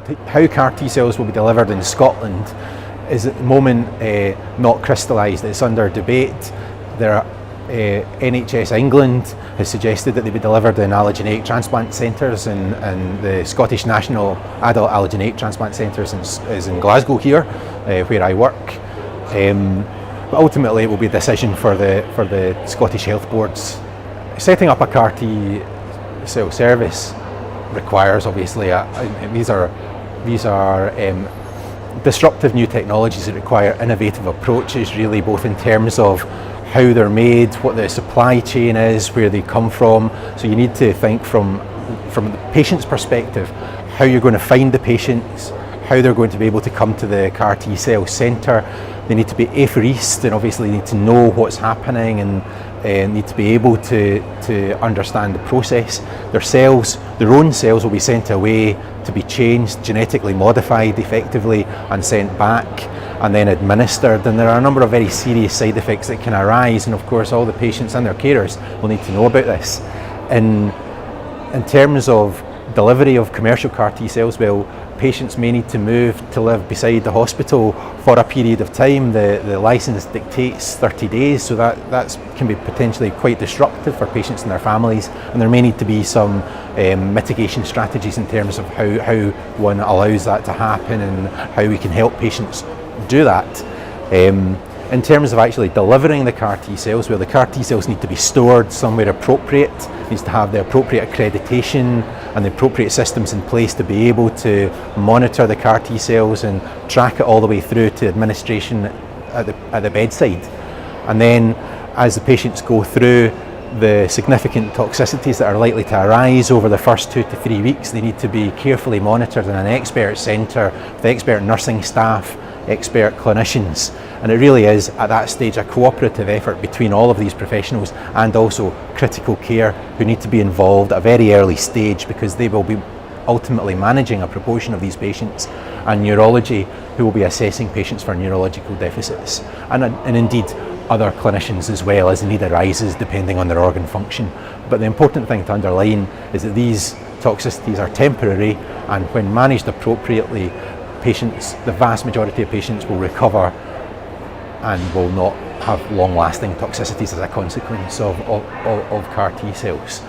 how CAR T cells will be delivered in Scotland is at the moment not crystallised. It's under debate. NHS England has suggested that they be delivered in allogeneic transplant centres, and the Scottish National Adult Allogeneic Transplant Centre is in Glasgow here, where I work. But ultimately it will be a decision for the Scottish Health Boards. Setting up a CAR T cell service requires, obviously, these are disruptive new technologies that require innovative approaches, really, both in terms of how they're made, what the supply chain is, where they come from. So you need to think from the patient's perspective, how you're going to find the patients, how they're going to be able to come to the CAR T cell centre. They need to be apheresed, and obviously need to know what's happening, and need to be able to understand the process. Their own cells will be sent away to be changed, genetically modified effectively, and sent back and then administered. And there are a number of very serious side effects that can arise, and of course all the patients and their carers will need to know about this. In terms of delivery of commercial CAR T cells, well, patients may need to move to live beside the hospital for a period of time. The licence dictates 30 days, so that can be potentially quite disruptive for patients and their families, and there may need to be some mitigation strategies in terms of how one allows that to happen and how we can help patients do that. In terms of actually delivering the CAR T cells, well, the CAR T cells need to be stored somewhere appropriate, needs to have the appropriate accreditation and the appropriate systems in place to be able to monitor the CAR T cells and track it all the way through to administration at the bedside. And then as the patients go through the significant toxicities that are likely to arise over the first 2 to 3 weeks, they need to be carefully monitored in an expert centre with expert nursing staff, expert clinicians. And it really is at that stage a cooperative effort between all of these professionals and also critical care, who need to be involved at a very early stage, because they will be ultimately managing a proportion of these patients, and neurology, who will be assessing patients for neurological deficits, and indeed other clinicians as well, as the need arises depending on their organ function. But the important thing to underline is that these toxicities are temporary, and when managed appropriately, the vast majority of patients will recover and will not have long-lasting toxicities as a consequence of CAR T cells.